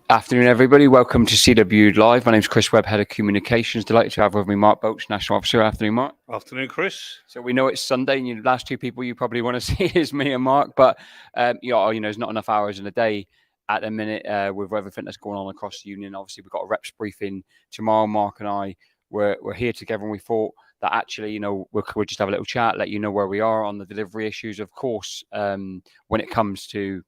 Afternoon, everybody. Welcome to CW Live. My name's Chris Webb, Head of Communications. Delighted to have with me Mark Baulch, National Officer. Afternoon, Mark. Afternoon, Chris. So we know it's Sunday, and the last two people you probably want to see is me and Mark. But there's not enough hours in a day at the minute with everything that's going on across the union. Obviously, we've got a reps briefing tomorrow. Mark and I we're here together, and we thought that actually, we'll just have a little chat, let you know where we are on the delivery issues. Of course, when it comes to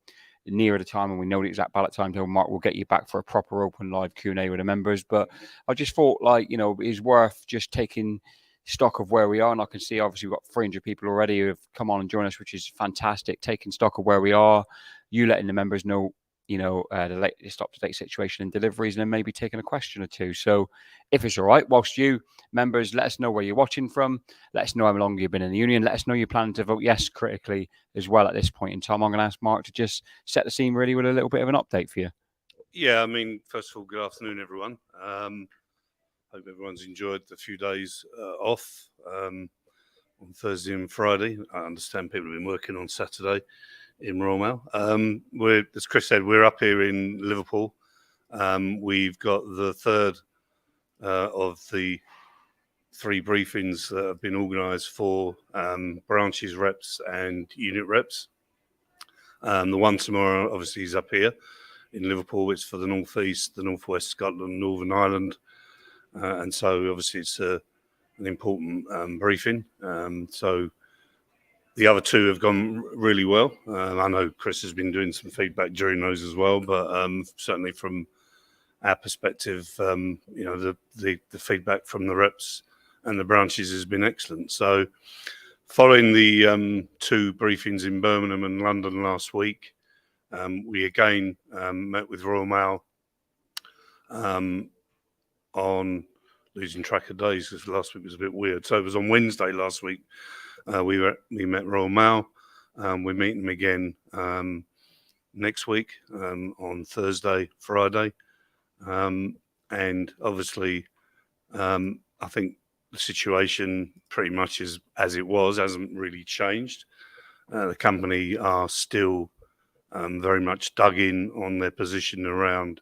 nearer the time and we know the exact ballot timetable, Mark will get you back for a proper open live Q&A with the members. But I just thought, it's worth just taking stock of where we are. And I can see, obviously, we've got 300 people already who have come on and joined us, which is fantastic. Taking stock of where we are, you letting the members know, the latest up-to-date situation in deliveries, and then maybe taking a question or two. So if it's all right, whilst you members, let us know where you're watching from. Let us know how long you've been in the union. Let us know you're planning to vote yes critically as well at this point in time. I'm going to ask Mark to just set the scene really with a little bit of an update for you. Yeah, first of all, good afternoon, everyone. Hope everyone's enjoyed the few days off on Thursday and Friday. I understand people have been working on Saturday in Royal Mail. As Chris said, we're up here in Liverpool. We've got the third of the three briefings that have been organised for branches reps and unit reps. The one tomorrow, obviously, is up here in Liverpool. It's for the North East, the North West Scotland, Northern Ireland. And so, obviously, it's an important briefing. So the other two have gone really well. I know Chris has been doing some feedback during those as well, but certainly from our perspective, the feedback from the reps and the branches has been excellent. So following the two briefings in Birmingham and London last week, we again met with Royal Mail on losing track of days because last week was a bit weird. So it was on Wednesday last week. We met Royal Mail. We're meeting them again next week on Thursday, Friday. And obviously, I think the situation pretty much is as it was, hasn't really changed. The company are still very much dug in on their position around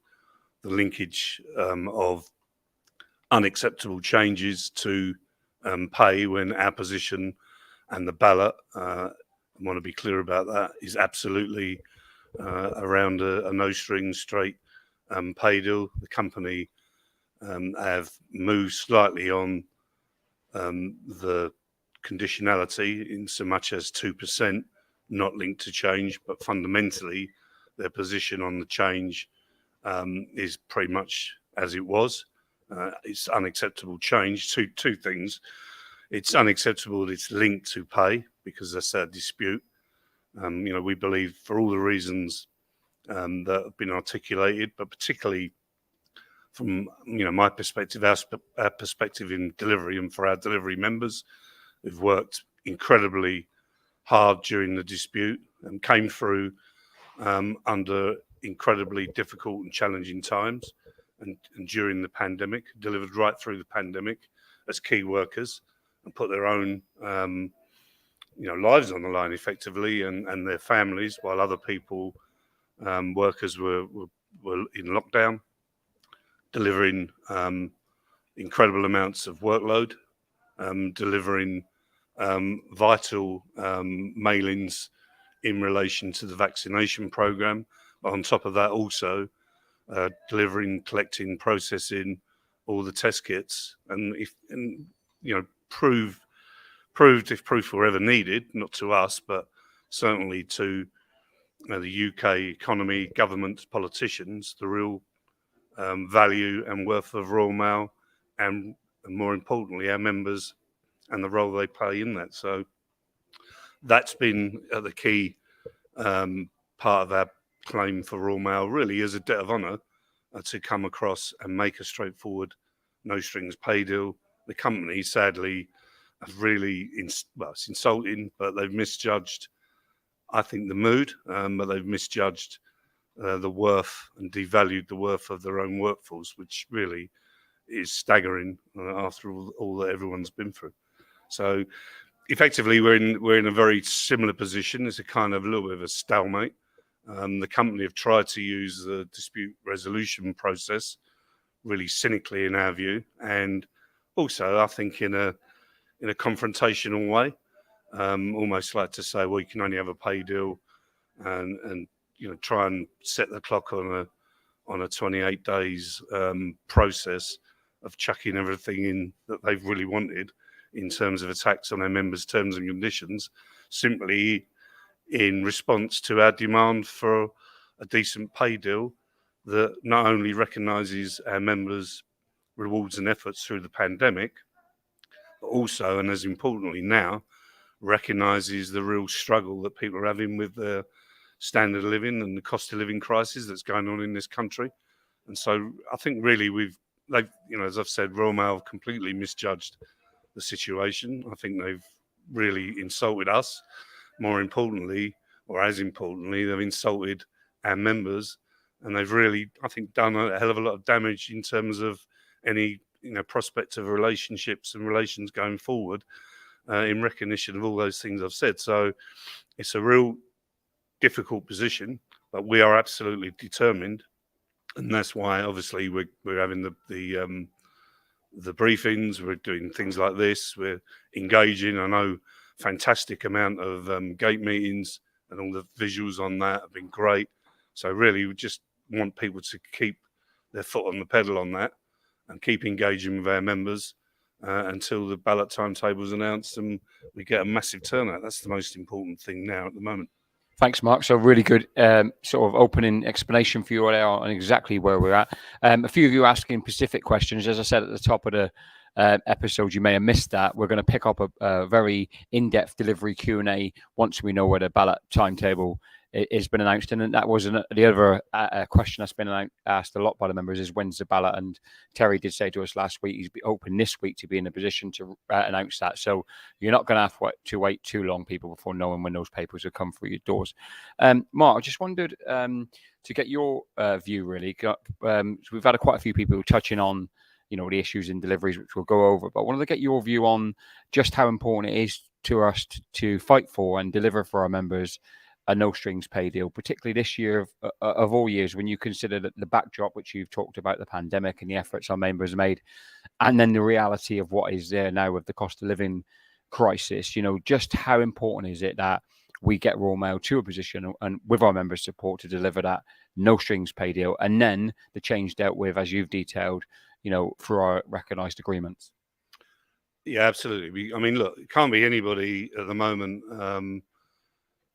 the linkage of unacceptable changes to pay when our position and the ballot, I want to be clear about that, is absolutely around a no-strings straight pay deal. The company have moved slightly on the conditionality in so much as 2%, not linked to change, but fundamentally their position on the change is pretty much as it was. It's unacceptable change. Two things. It's unacceptable that it's linked to pay because that's our dispute. We believe for all the reasons that have been articulated, but particularly from my perspective, our perspective in delivery and for our delivery members, who've worked incredibly hard during the dispute and came through under incredibly difficult and challenging times and during the pandemic, delivered right through the pandemic as key workers and put their own lives on the line effectively and their families while other people, workers were in lockdown, delivering incredible amounts of workload, delivering vital mail-ins in relation to the vaccination program. But on top of that, also delivering, collecting, processing all the test kits, and proved if proof were ever needed, not to us, but certainly to the UK economy, governments, politicians, the real value and worth of Royal Mail, and more importantly, our members and the role they play in that. So that's been the key part of our claim for Royal Mail, really, as a debt of honour to come across and make a straightforward, no strings pay deal. The company, sadly, have really, it's insulting, but they've misjudged, I think, the mood, but they've misjudged the worth and devalued the worth of their own workforce, which really is staggering after all that everyone's been through. So effectively, we're in a very similar position. It's a kind of a little bit of a stalemate. The company have tried to use the dispute resolution process really cynically, in our view, and also I think in a confrontational way, almost like to say, well, you can only have a pay deal, and try and set the clock on a 28 days process of chucking everything in that they've really wanted in terms of attacks on their members' terms and conditions, simply in response to our demand for a decent pay deal that not only recognises our members' rewards and efforts through the pandemic, but also, and as importantly now, recognises the real struggle that people are having with their standard of living and the cost of living crisis that's going on in this country. And so I think really they've, as I've said, Royal Mail have completely misjudged the situation. I think they've really insulted us. More importantly, or as importantly, they've insulted our members, and they've really, I think, done a hell of a lot of damage in terms of any prospect of relationships and relations going forward, in recognition of all those things I've said. So it's a real difficult position, but we are absolutely determined, and that's why obviously we're having the briefings. We're doing things like this. We're engaging. I know fantastic amount of gate meetings, and all the visuals on that have been great. So really, we just want people to keep their foot on the pedal on that and keep engaging with our members until the ballot timetable is announced and we get a massive turnout. That's the most important thing now at the moment. Thanks, Mark. So really good sort of opening explanation for you all on exactly where we're at. A few of you asking specific questions. As I said at the top of the episode, you may have missed that. We're going to pick up a very in-depth delivery Q&A once we know where the ballot timetable has been announced. And that was the other question that's been asked a lot by the members is when's the ballot? And Terry did say to us last week he's hoping this week to be in a position to announce that. So you're not going to have to wait too long, people, before knowing when those papers will come through your doors. Mark, I just wondered to get your view, really. We've had quite a few people touching on the issues in deliveries, which we'll go over. But I wanted to get your view on just how important it is to us to fight for and deliver for our members a no strings pay deal, particularly this year of all years, when you consider the backdrop, which you've talked about, the pandemic and the efforts our members made, and then the reality of what is there now with the cost of living crisis. Just how important is it that we get Royal Mail to a position and with our members' support to deliver that no strings pay deal, and then the change dealt with, as you've detailed, through our recognised agreements? Yeah, absolutely. I mean, look, it can't be anybody at the moment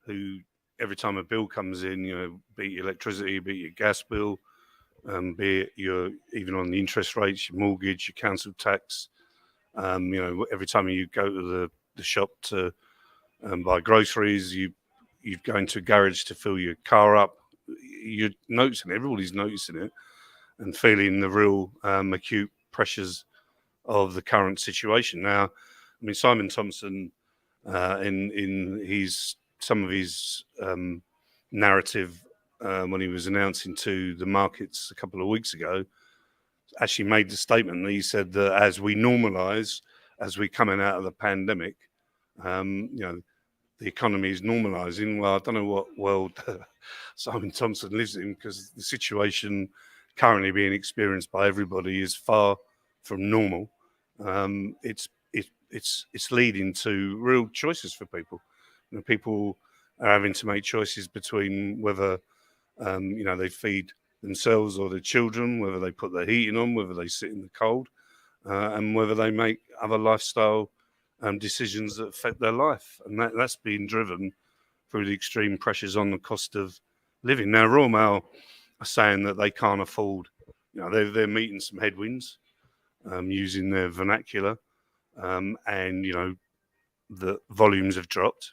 who every time a bill comes in, be it your electricity, be it your gas bill, be it even on the interest rates, your mortgage, your council tax, every time you go to the shop to buy groceries, you go into a garage to fill your car up, you're noticing it, everybody's noticing it and feeling the real acute pressures of the current situation. Now, I mean, Simon Thompson, in some of his narrative when he was announcing to the markets a couple of weeks ago, actually made the statement that he said that as we normalise, as we're coming out of the pandemic, the economy is normalising. Well, I don't know what world Simon Thompson lives in, because the situation currently being experienced by everybody is far from normal. It's leading to real choices for people. People are having to make choices between whether they feed themselves or their children, whether they put their heating on, whether they sit in the cold, and whether they make other lifestyle decisions that affect their life. And that's being driven through the extreme pressures on the cost of living. Now, Royal Mail are saying that they can't afford, they're meeting some headwinds using their vernacular, and the volumes have dropped.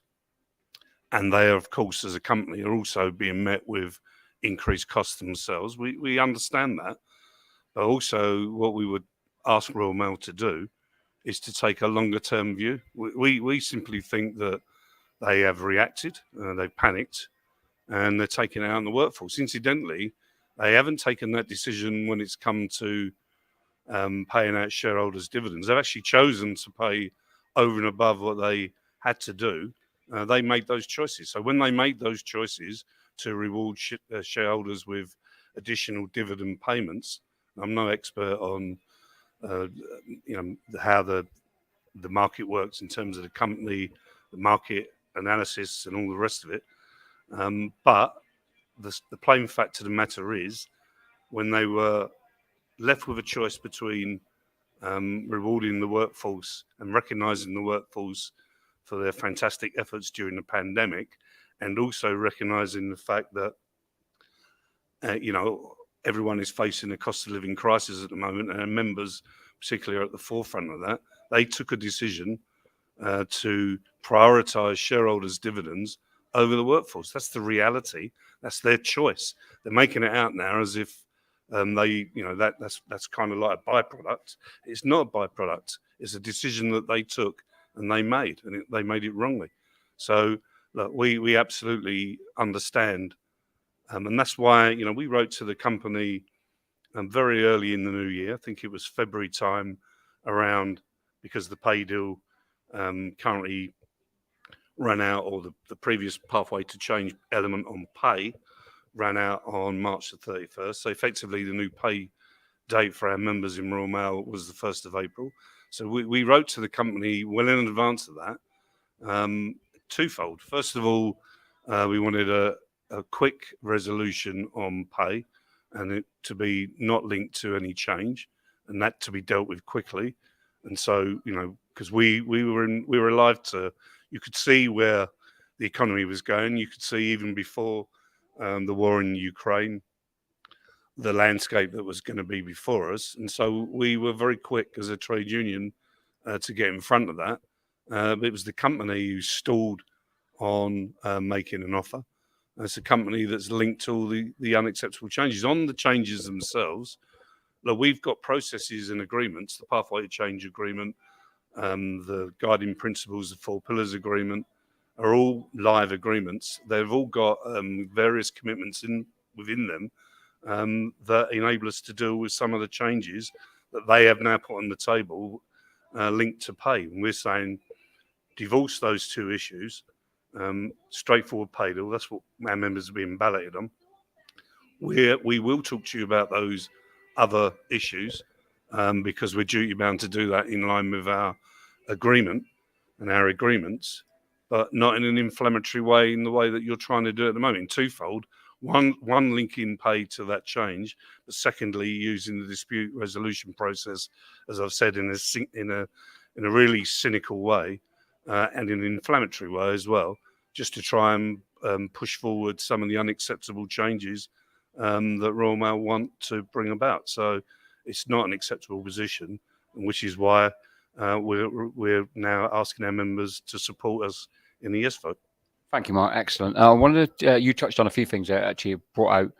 And they, of course, as a company, are also being met with increased costs themselves. We understand that. But also what we would ask Royal Mail to do is to take a longer term view. We simply think that they have reacted, they've panicked, and they're taking it out on the workforce. Incidentally, they haven't taken that decision when it's come to paying out shareholders' dividends. They've actually chosen to pay over and above what they had to do. They made those choices. So when they made those choices to reward shareholders with additional dividend payments. I'm no expert on how the market works in terms of the company, the market analysis, and all the rest of it. But the plain fact of the matter is, when they were left with a choice between rewarding the workforce and recognising the workforce for their fantastic efforts during the pandemic, and also recognising the fact that everyone is facing a cost of living crisis at the moment, and our members particularly are at the forefront of that, they took a decision to prioritise shareholders' dividends over the workforce. That's the reality. That's their choice. They're making it out now as if that's kind of like a byproduct. It's not a byproduct. It's a decision that they took and they made, and they made it wrongly. So look, we absolutely understand, and that's why we wrote to the company very early in the new year. I think it was February time, around, because the pay deal currently ran out, or the previous pathway to change element on pay ran out on March the 31st. So effectively, the new pay date for our members in Royal Mail was the 1st of April. So we wrote to the company well in advance of that, twofold. First of all, we wanted a quick resolution on pay, and it to be not linked to any change, and that to be dealt with quickly. And so, because we were alive to, you could see where the economy was going. You could see even before the war in Ukraine, the landscape that was going to be before us. And so we were very quick as a trade union to get in front of that. It was the company who stalled on making an offer. It's a company that's linked to all the unacceptable changes. On the changes themselves, look, we've got processes and agreements, the Pathway to Change agreement, the Guiding Principles, the Four Pillars agreement, are all live agreements. They've all got various commitments within them that enable us to deal with some of the changes that they have now put on the table linked to pay. And we're saying divorce those two issues, straightforward pay deal. That's what our members are being balloted on. We will talk to you about those other issues because we're duty bound to do that in line with our agreement and our agreements, but not in an inflammatory way, in the way that you're trying to do at the moment. Twofold: one linking pay to that change, but secondly, using the dispute resolution process, as I've said, in a really cynical way and in an inflammatory way as well, just to try and push forward some of the unacceptable changes that Royal Mail want to bring about. So it's not an acceptable position, which is why we're now asking our members to support us in the yes vote. Thank you, Mark. Excellent. I wanted you touched on a few things that actually brought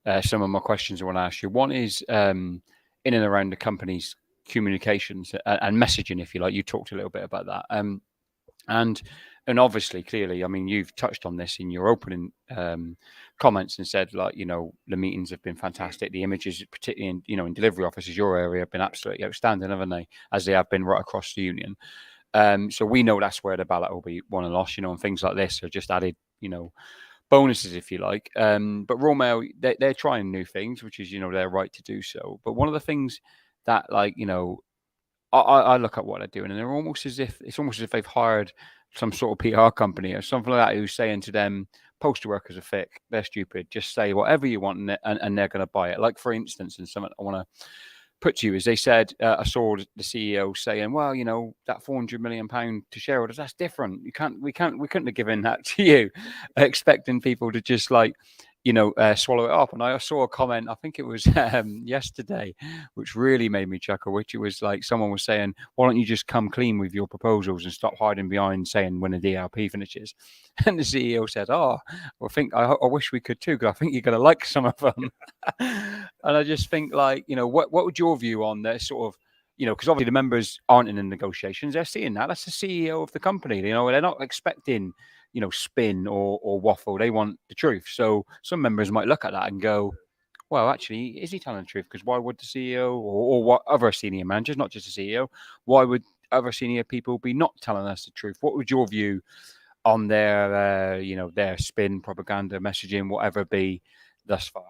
out some of my questions I want to ask you. One is in and around the company's communications and messaging, if you like. You talked a little bit about that. And obviously, clearly, I mean, you've touched on this in your opening comments and said, like, the meetings have been fantastic. The images, particularly in delivery offices, your area, have been absolutely outstanding, haven't they? As they have been right across the union. So we know that's where the ballot will be won and lost, and things like this are just added, bonuses, if you like. But Royal Mail, they're trying new things, which is, their right to do so. But one of the things that, I look at what they're doing, and they're almost as if they've hired some sort of PR company or something like that, who's saying to them, postal workers are thick, they're stupid, just say whatever you want and they're going to buy it. Like, for instance, and something I want to put to you is, they said, I saw the CEO saying, well, that £400 million to shareholders, that's different. We couldn't have given that to you, expecting people to just swallow it up. And I saw a comment, I think it was yesterday, which really made me chuckle, which it was like someone was saying, why don't you just come clean with your proposals and stop hiding behind saying when the DLP finishes? And the CEO said, I wish we could too, because I think you're going to like some of them. And I just think, what would your view on this sort of, because obviously the members aren't in the negotiations, they're seeing that. That's the CEO of the company. They're not expecting spin or waffle. They want the truth. So some members might look at that and go, well, actually, is he telling the truth? Because why would the CEO or what other senior managers, not just the CEO, why would other senior people be not telling us the truth? What would your view on their, their spin, propaganda, messaging, whatever it be, thus far?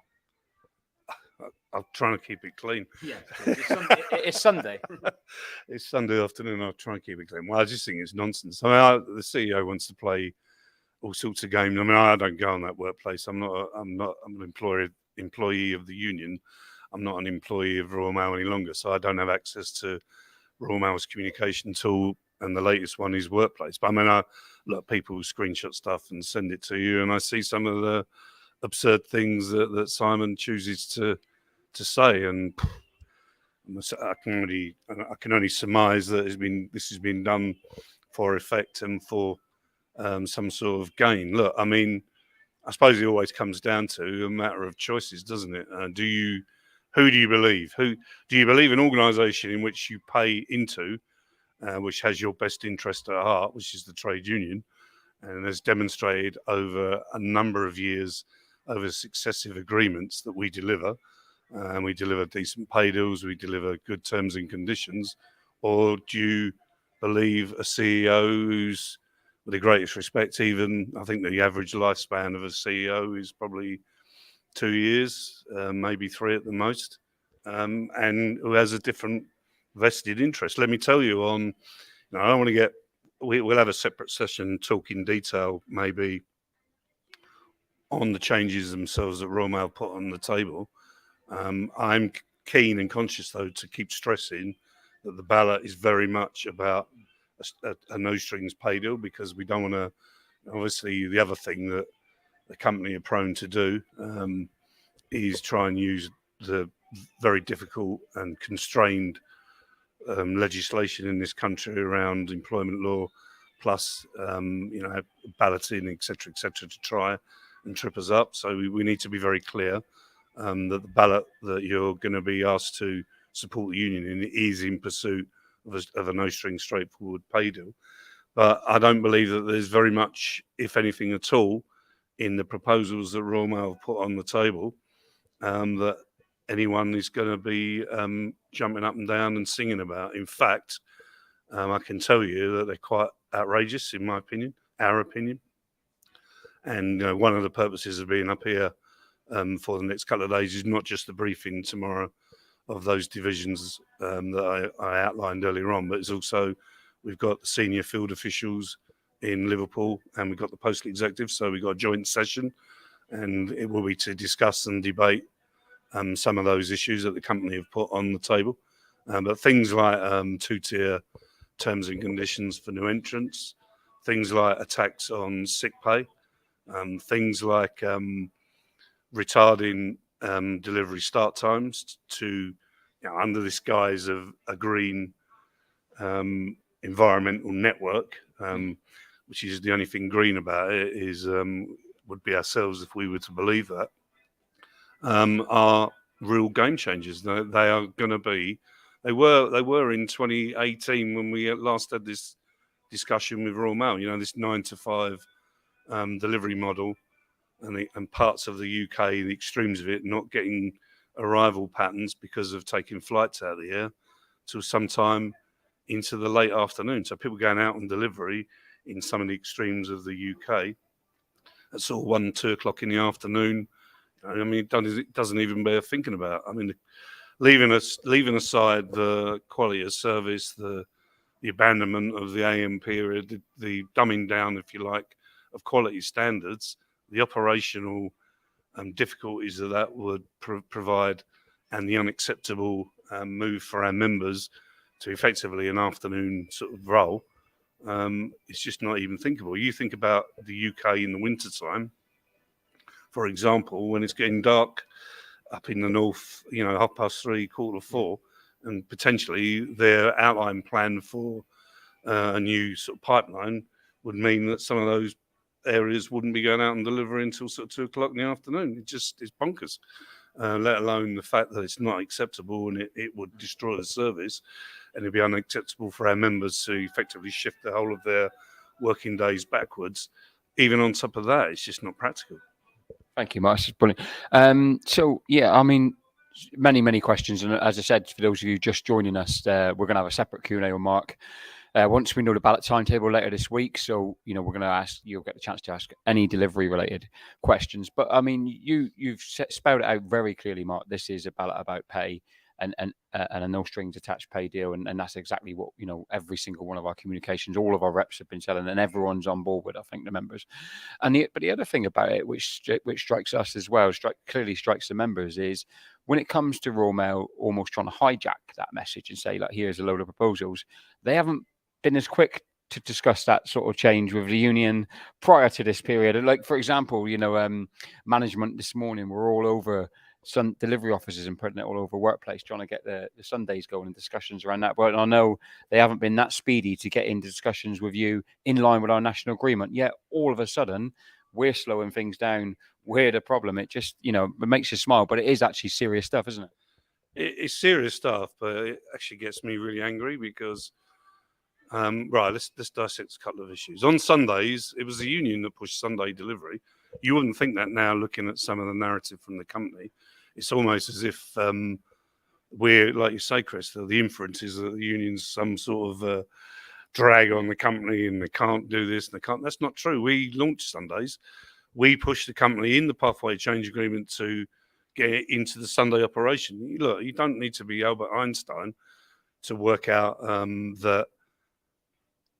I'm trying to keep it clean. Yeah, it's Sunday. It's Sunday afternoon. I'll try and keep it clean. Well, I just think it's nonsense. I mean, the CEO wants to play all sorts of games. I mean, I don't go on that workplace. I'm an employee of the union. I'm not an employee of Royal Mail any longer, so I don't have access to Royal Mail's communication tool. And the latest one is Workplace. But I mean, I look, people screenshot stuff and send it to you, and I see some of the absurd things that Simon chooses to say, and I can only surmise that this has been done for effect and for some sort of gain. Look, I mean, I suppose it always comes down to a matter of choices, doesn't it? Who do you believe? Who do you believe? An organisation in which you pay into, which has your best interest at heart, which is the trade union, and has demonstrated over a number of years, over successive agreements that we deliver, and we deliver decent pay deals, we deliver good terms and conditions, or do you believe a CEO who's, with the greatest respect, even I think the average lifespan of a CEO is probably 2 years, maybe 3 at the most, and who has a different vested interest. Let me tell you, I don't want to get. We'll have a separate session talk in detail, maybe, on the changes themselves that Royal Mail put on the table. I'm keen and conscious, though, to keep stressing that the ballot is very much about a no strings pay deal, because we don't want to. Obviously, the other thing that the company are prone to do is try and use the very difficult and constrained legislation in this country around employment law, plus balloting, etc., to try and trip us up. So we need to be very clear that the ballot that you're going to be asked to support the union in is in pursuit of a no-string, straightforward pay deal. But I don't believe that there's very much, if anything at all, in the proposals that Royal Mail have put on the table that anyone is going to be jumping up and down and singing about. In fact, I can tell you that they're quite outrageous, in my opinion, our opinion. And one of the purposes of being up here for the next couple of days is not just the briefing tomorrow of those divisions that I outlined earlier on, but it's also, we've got the senior field officials in Liverpool and we've got the postal executives, so we've got a joint session, and it will be to discuss and debate some of those issues that the company have put on the table. But things like two-tier terms and conditions for new entrants, things like a tax on sick pay, things like retarding delivery start times to, under this guise of a green environmental network, which is the only thing green about it, is would be ourselves if we were to believe that, are real game changers. They are going to be. They were in 2018 when we last had this discussion with Royal Mail. This 9 to 5 delivery model, and parts of the UK, the extremes of it, not getting arrival patterns because of taking flights out of the air till sometime into the late afternoon. So people going out on delivery in some of the extremes of the UK at sort of 1, 2 o'clock in the afternoon. I mean, it doesn't even bear thinking about. I mean, leaving aside the quality of service, the abandonment of the AM period, the dumbing down, if you like, of quality standards, the operational difficulties that would provide, and the unacceptable move for our members to effectively an afternoon sort of role, it's just not even thinkable. You think about the UK in the wintertime, for example, when it's getting dark up in the north, 3:30, 4:45, and potentially their outline plan for a new sort of pipeline would mean that some of those areas wouldn't be going out and delivering until sort of 2 o'clock in the afternoon. It's bonkers, let alone the fact that it's not acceptable, and it would destroy the service, and it'd be unacceptable for our members to effectively shift the whole of their working days backwards. Even on top of that, it's just not practical. Thank you, Mark. That's brilliant. So, yeah, I mean, many questions. And as I said, for those of you just joining us, we're going to have a separate Q&A with Mark once we know the ballot timetable later this week. So, we're going to ask, you'll get the chance to ask any delivery related questions. But I mean, you've spelled it out very clearly, Mark. This is a ballot about pay and a no strings attached pay deal. And that's exactly what, every single one of our communications, all of our reps have been selling, and everyone's on board with, I think, the members. But the other thing about it, which strikes us as well, clearly strikes the members, is when it comes to Royal Mail almost trying to hijack that message and say, like, here's a load of proposals, they haven't been as quick to discuss that sort of change with the union prior to this period. Like, for example, management this morning were all over some delivery offices and putting it all over workplace, trying to get the Sundays going and discussions around that. But I know they haven't been that speedy to get into discussions with you in line with our national agreement. Yet all of a sudden, we're slowing things down. We're the problem. It just, it makes you smile, but it is actually serious stuff, isn't it? It's serious stuff, but it actually gets me really angry because, right, let's dissect a couple of issues. On Sundays, it was the union that pushed Sunday delivery. You wouldn't think that now, looking at some of the narrative from the company. It's almost as if we're, like you say, Chris, the inference is that the union's some sort of drag on the company and they can't do this and they can't. That's not true. We launched Sundays. We pushed the company in the pathway change agreement to get into the Sunday operation. Look, you don't need to be Albert Einstein to work out that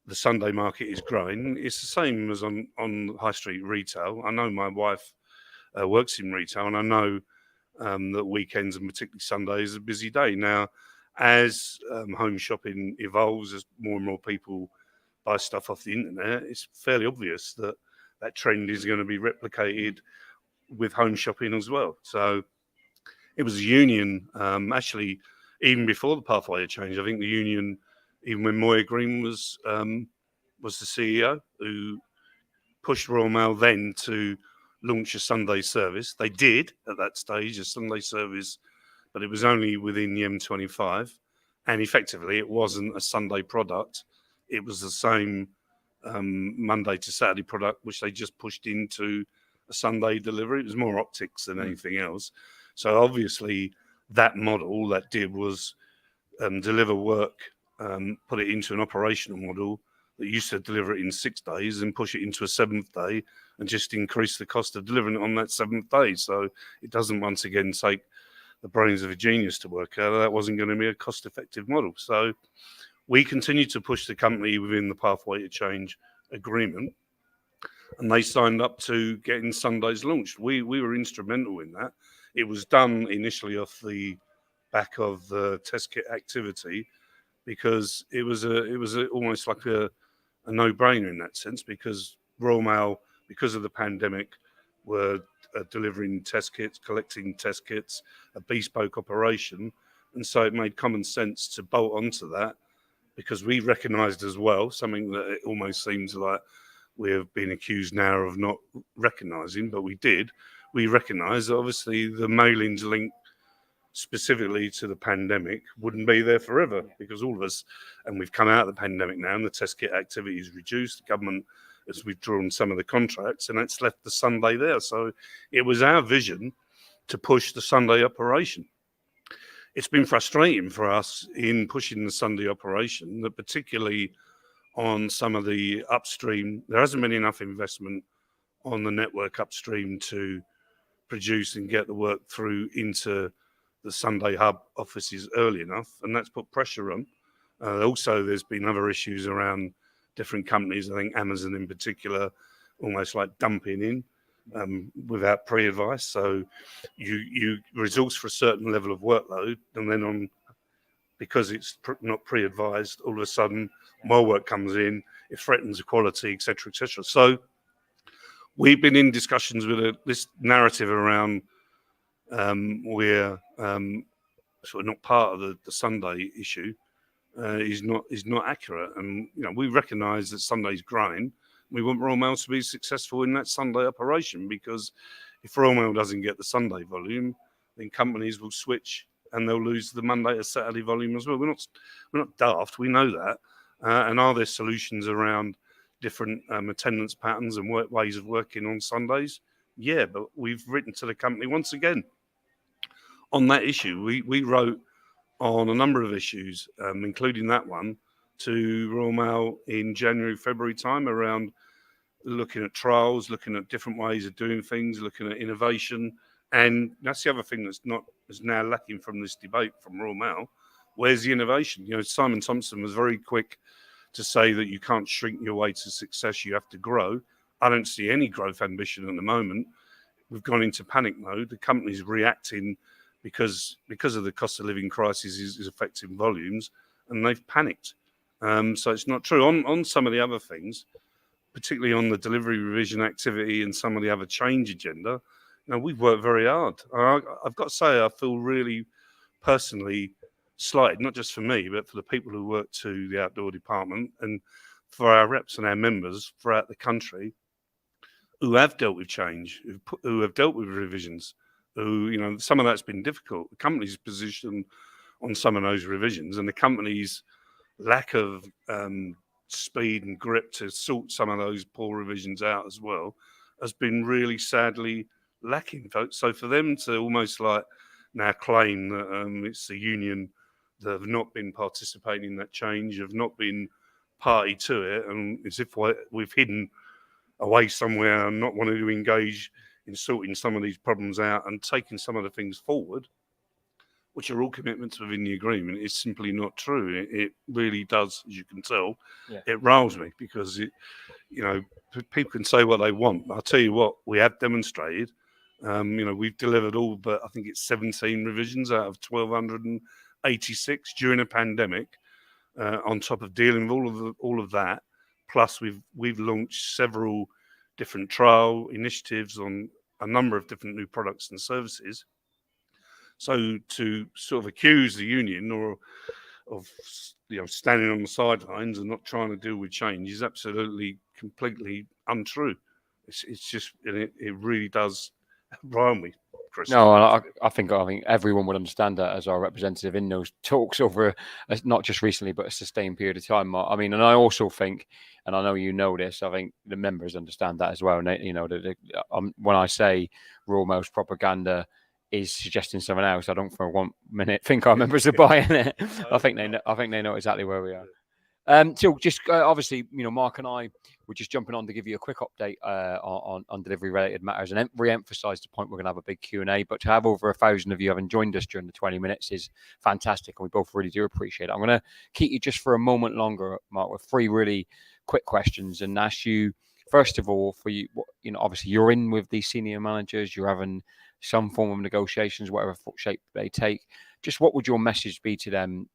the Sunday market is growing. It's the same as on high street retail. I know my wife works in retail, and I know that weekends and particularly Sundays is a busy day. Now, as home shopping evolves, as more and more people buy stuff off the internet, it's fairly obvious that that trend is going to be replicated with home shopping as well. So it was a union, actually, even before the pathway change. I think the union, even when Moya Green was the CEO, who pushed Royal Mail then to launch a Sunday service. They did at that stage a Sunday service, but it was only within the M25, and effectively it wasn't a Sunday product. It was the same Monday to Saturday product, which they just pushed into a Sunday delivery. It was more optics than anything else. So obviously that model that did was deliver work, put it into an operational model that used to deliver it in 6 days and push it into a 7th day and just increase the cost of delivering it on that 7th day. So it doesn't once again take the brains of a genius to work out. That wasn't going to be a cost-effective model. So we continue to push the company within the pathway to change agreement, and they signed up to getting Sundays launched. We were instrumental in that. It was done initially off the back of the test kit activity because it was almost like a no-brainer in that sense, because Royal Mail, because of the pandemic, were delivering test kits, collecting test kits, a bespoke operation. And so it made common sense to bolt onto that, because we recognised as well something that it almost seems like we have been accused now of not recognising, but we did. We recognised that obviously the mailings linked specifically to the pandemic wouldn't be there forever, because all of us, and we've come out of the pandemic now and the test kit activity is reduced. The government has withdrawn some of the contracts and it's left the Sunday there. So it was our vision to push the Sunday operation. It's been frustrating for us in pushing the Sunday operation that particularly on some of the upstream, there hasn't been enough investment on the network upstream to produce and get the work through into the Sunday hub offices early enough, and that's put pressure on. Also, there's been other issues around different companies. I think Amazon in particular, almost like dumping in without pre-advice. So you resource for a certain level of workload, and then because it's not pre-advised, all of a sudden more work comes in, it threatens the quality, etc., etc. So we've been in discussions with this narrative around we're sort of not part of the Sunday issue is not accurate. And we recognise that Sunday's growing. We want Royal Mail to be successful in that Sunday operation, because if Royal Mail doesn't get the Sunday volume, then companies will switch and they'll lose the Monday to Saturday volume as well. We're not daft. We know that. And are there solutions around different attendance patterns and ways of working on Sundays? Yeah, but we've written to the company once again on that issue. We wrote on a number of issues, including that one, to Royal Mail in January, February time around looking at trials, looking at different ways of doing things, looking at innovation. And that's the other thing that's now lacking from this debate from Royal Mail. Where's the innovation? Simon Thompson was very quick to say that you can't shrink your way to success, you have to grow. I don't see any growth ambition at the moment. We've gone into panic mode. The company's reacting because of the cost of living crisis is affecting volumes, and they've panicked. So it's not true. On some of the other things, particularly on the delivery revision activity and some of the other change agenda, we've worked very hard. I've got to say, I feel really personally slighted, not just for me, but for the people who work to the outdoor department and for our reps and our members throughout the country who have dealt with change, who have dealt with revisions, who, some of that's been difficult. The company's position on some of those revisions and the company's lack of speed and grip to sort some of those poor revisions out as well has been really sadly lacking. So for them to almost like now claim that it's the union that have not been participating in that change, have not been party to it, and as if we've hidden away somewhere and not wanting to engage in sorting some of these problems out and taking some of the things forward, which are all commitments within the agreement, is simply not true. It really does, as you can tell, It riles me because people can say what they want. I'll tell you what, we have demonstrated. We've delivered all but I think it's 17 revisions out of 1,286 during a pandemic. On top of dealing with all of that, plus we've launched several different trial initiatives on a number of different new products and services. So to sort of accuse the union of standing on the sidelines and not trying to deal with change is absolutely completely untrue. It's just it really does rile me, Chris. No, I think everyone would understand that as our representative in those talks over not just recently but a sustained period of time. I mean, and I also think, and I know you know this, I think the members understand that as well. And when I say Royal Mail's propaganda is suggesting something else, I don't for 1 minute think our members are buying it. I think they know exactly where we are. So just obviously, Mark and I were just jumping on to give you a quick update on delivery related matters and re-emphasise the point we're going to have a big Q&A. But to have over 1,000 of you having joined us during the 20 minutes is fantastic, and we both really do appreciate it. I'm going to keep you just for a moment longer, Mark, with 3 really quick questions and ask you, first of all, for you, obviously you're in with these senior managers, you're having some form of negotiations, whatever shape they take. Just what would your message be to them,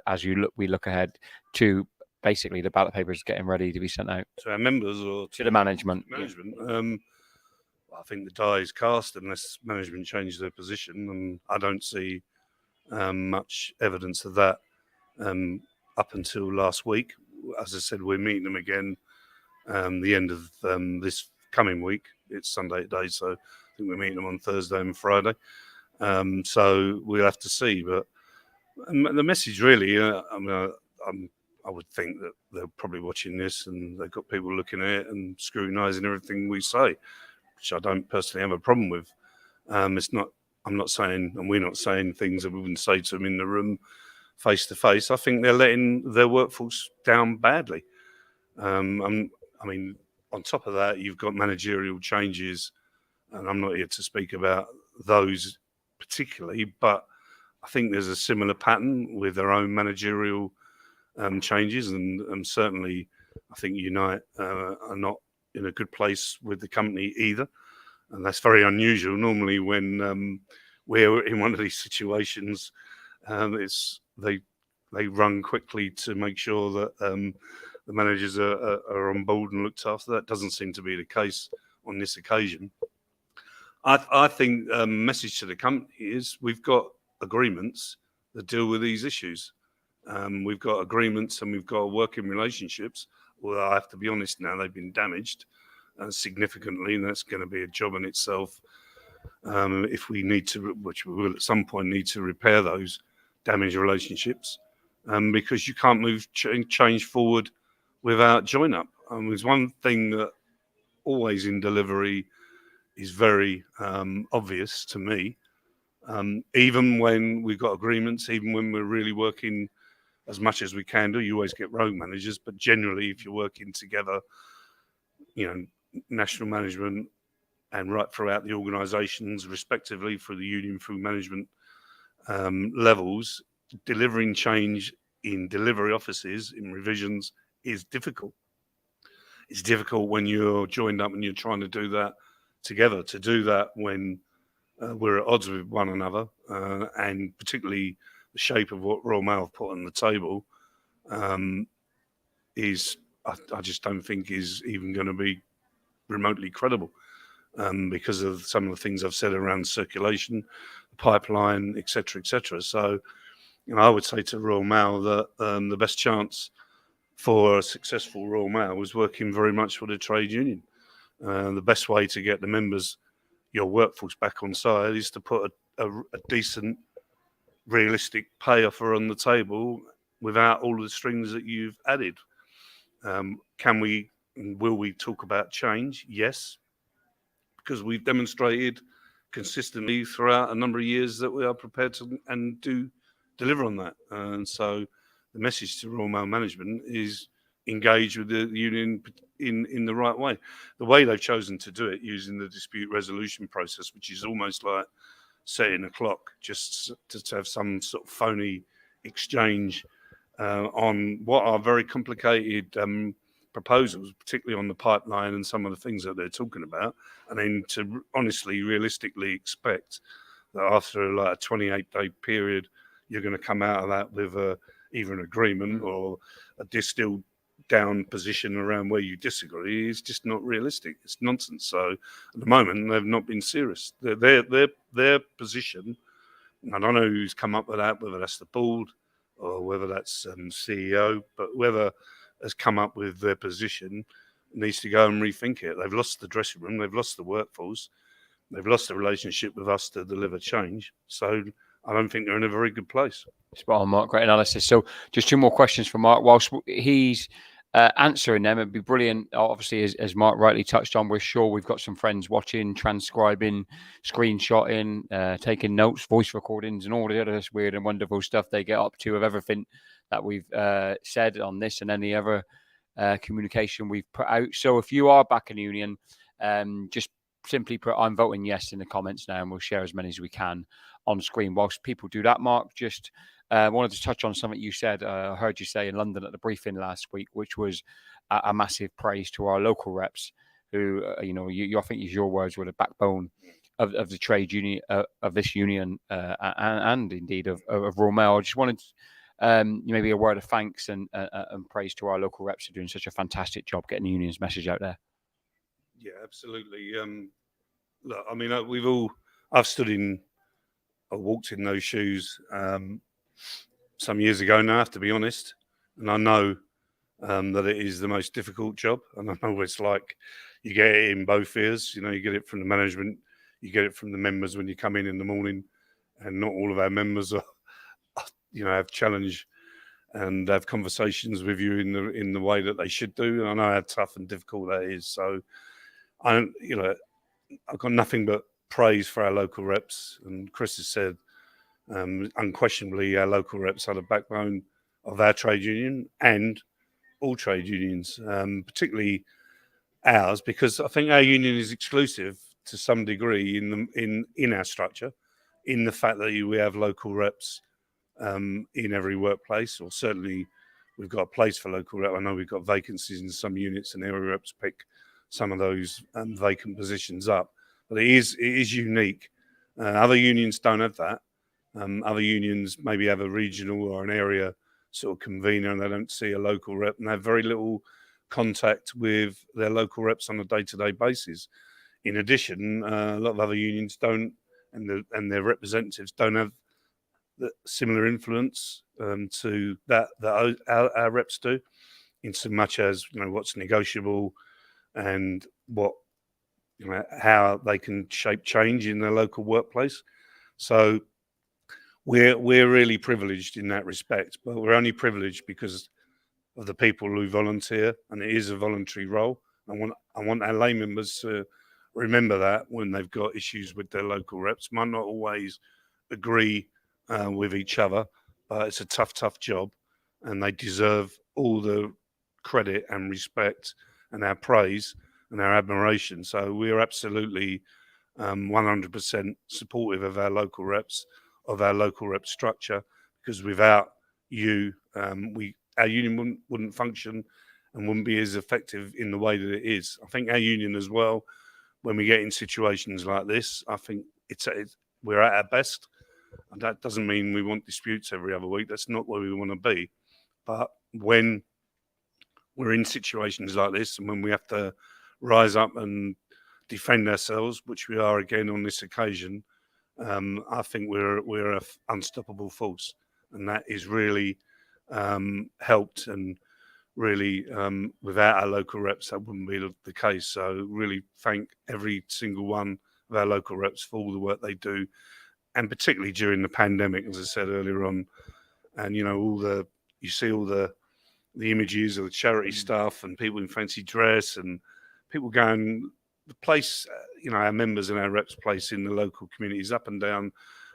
as we look ahead to basically the ballot papers getting ready to be sent out? To our members or to the management? I think the die is cast unless management changes their position, and I don't see much evidence of that up until last week. As I said, we're meeting them again the end of this coming week. It's Sunday today, so I think we're meeting them on Thursday and Friday. So we'll have to see. But the message really, I would think that they're probably watching this and they've got people looking at it and scrutinising everything we say, which I don't personally have a problem with. I'm not saying, and we're not saying things that we wouldn't say to them in the room face to face. I think they're letting their workforce down badly. I mean, on top of that, you've got managerial changes, and I'm not here to speak about those particularly, but I think there's a similar pattern with their own managerial changes, and certainly I think Unite are not in a good place with the company either, and that's very unusual. Normally when we're in one of these situations, they run quickly to make sure that the managers are on board and looked after. That doesn't seem to be the case on this occasion. I think message to the company is we've got agreements that deal with these issues. We've got agreements and we've got working relationships. Well, I have to be honest now, they've been damaged significantly, and that's going to be a job in itself. If we need to, which we will at some point need to repair those damaged relationships, because you can't move change forward without join up. There's one thing that always in delivery is very obvious to me. Even when we've got agreements, even when we're really working as much as we can do. You always get rogue managers, but generally, if you're working together, national management and right throughout the organisations, respectively, through the union, through management levels, delivering change in delivery offices, in revisions, is difficult. It's difficult when you're joined up and you're trying to do that together. To do that when we're at odds with one another, and particularly the shape of what Royal Mail have put on the table, is I just don't think is even going to be remotely credible, because of some of the things I've said around circulation, pipeline, etc., etc. So, I would say to Royal Mail that the best chance for a successful Royal Mail was working very much with a trade union. The best way to get the members, your workforce, back on side is to put a decent, realistic pay offer on the table without all the strings that you've added. Can we and will we talk about change? Yes, because we've demonstrated consistently throughout a number of years that we are prepared to and do deliver on that. And so the message to Royal Mail management is engage with the union in the right way. The way they've chosen to do it, using the dispute resolution process, which is almost like setting a clock just to have some sort of phony exchange on what are very complicated proposals, particularly on the pipeline and some of the things that they're talking about, and then to honestly, realistically expect that after like a 28-day period, you're going to come out of that with either an agreement or a distilled down position around where you disagree is just not realistic. It's nonsense. So at the moment, they've not been serious. Their position, I don't know who's come up with that, whether that's the board or whether that's CEO, but whoever has come up with their position needs to go and rethink it. They've lost the dressing room, they've lost the workforce, they've lost the relationship with us to deliver change. So I don't think they're in a very good place. Spot on, Mark. Great analysis. So just two more questions for Mark. Whilst he's answering them, it'd be brilliant. Obviously, as Mark rightly touched on, we're sure we've got some friends watching, transcribing, screenshotting, taking notes, voice recordings, and all the other weird and wonderful stuff they get up to of everything that we've said on this and any other communication we've put out. So if you are back in union, just simply put "I'm voting yes" in the comments now, and we'll share as many as we can on screen. Whilst people do that, Mark, just wanted to touch on something you said. I heard you say in London at the briefing last week, which was a massive praise to our local reps, who I think your words were the backbone of the trade union, of this union, and indeed of Royal Mail. I just wanted maybe a word of thanks and praise to our local reps for doing such a fantastic job getting the union's message out there. Yeah, absolutely. Look, I mean, I've stood in, I walked in those shoes some years ago now, I have to be honest, and I know that it is the most difficult job, and I know what it's like. You get it in both ears, you get it from the management, you get it from the members when you come in the morning, and not all of our members are, have challenge and have conversations with you in the way that they should do. And I know how tough and difficult that is. So I've got nothing but praise for our local reps. And Chris has said, unquestionably, our local reps are the backbone of our trade union and all trade unions, particularly ours, because I think our union is exclusive to some degree in our structure, in the fact that we have local reps in every workplace, or certainly we've got a place for local rep. I know we've got vacancies in some units, and area reps pick some of those vacant positions up. But it is unique. Other unions don't have that. Other unions maybe have a regional or an area sort of convener, and they don't see a local rep, and they have very little contact with their local reps on a day-to-day basis. In addition, a lot of other unions don't, and their representatives don't have similar influence to that our reps do, in so much as what's negotiable and what how they can shape change in their local workplace. So we're really privileged in that respect, but we're only privileged because of the people who volunteer, and it is a voluntary role. I want our lay members to remember that when they've got issues with their local reps. Might not always agree with each other, but it's a tough job. and they deserve all the credit and respect and our praise and our admiration. So we are absolutely 100% supportive of our local reps, of our local rep structure, because without you, our union wouldn't function and wouldn't be as effective in the way that it is. I think our union as well, when we get in situations like this, I think we're at our best. And that doesn't mean we want disputes every other week. That's not where we want to be. But when we're in situations like this and when we have to rise up and defend ourselves, which we are again on this occasion, I think we're an unstoppable force. And that is really helped, and really without our local reps that wouldn't be the case. So really thank every single one of our local reps for all the work they do, and particularly during the pandemic, as I said earlier on. And you see all the images of the charity stuff and people in fancy dress and people going, the place, our members and our reps place in the local communities up and down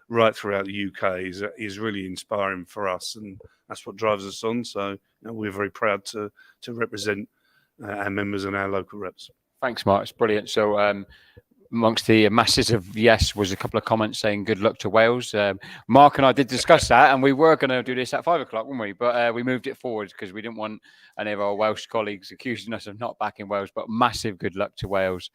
right throughout the UK is really inspiring for us, and that's what drives us on. So we're very proud to represent our members and our local reps. Thanks, Mark. It's brilliant. So amongst the masses of yes was a couple of comments saying good luck to Wales. Mark and I did discuss that, and we were going to do this at 5 o'clock, weren't we? But we moved it forward because we didn't want any of our Welsh colleagues accusing us of not backing Wales. But massive good luck to Wales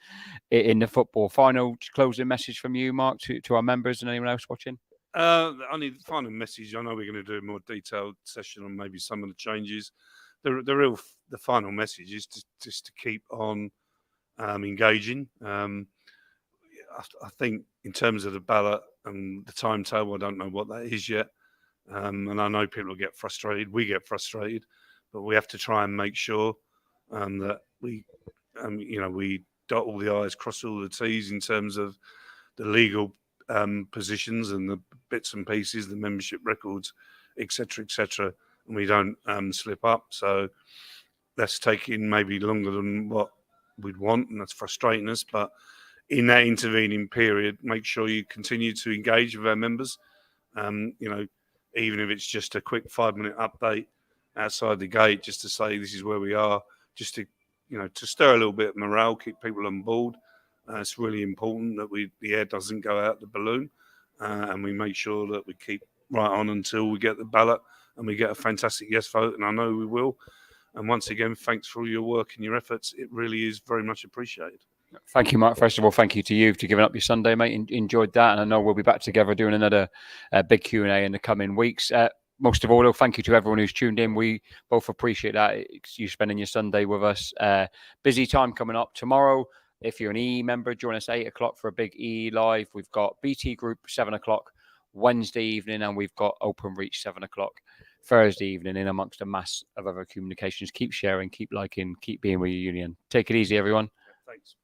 in the football. Final closing message from you, Mark, to our members and anyone else watching? Only the final message. I know we're going to do a more detailed session on maybe some of the changes. The final message is just to keep on engaging. I think in terms of the ballot and the timetable, I don't know what that is yet. And I know people get frustrated. We get frustrated, but we have to try and make sure that we dot all the I's, cross all the T's in terms of the legal positions and the bits and pieces, the membership records, etc., etc. And we don't slip up. So that's taking maybe longer than what we'd want, and that's frustrating us. But in that intervening period, make sure you continue to engage with our members. Even if it's just a quick 5-minute update outside the gate, just to say this is where we are, just to stir a little bit of morale, keep people on board. It's really important that the air doesn't go out the balloon, and we make sure that we keep right on until we get the ballot and we get a fantastic yes vote, and I know we will. And once again, thanks for all your work and your efforts. It really is very much appreciated. Thank you, Mark. First of all, thank you to you for giving up your Sunday, mate. Enjoyed that, and I know we'll be back together doing another big Q&A in the coming weeks. Most of all, thank you to everyone who's tuned in. We both appreciate that, you spending your Sunday with us. Busy time coming up tomorrow. If you're an EE member, join us 8 o'clock for a big EE live. We've got BT Group 7 o'clock Wednesday evening, and we've got Open Reach 7 o'clock Thursday evening, in amongst a mass of other communications. Keep sharing, keep liking, keep being with your union. Take it easy, everyone. Thanks.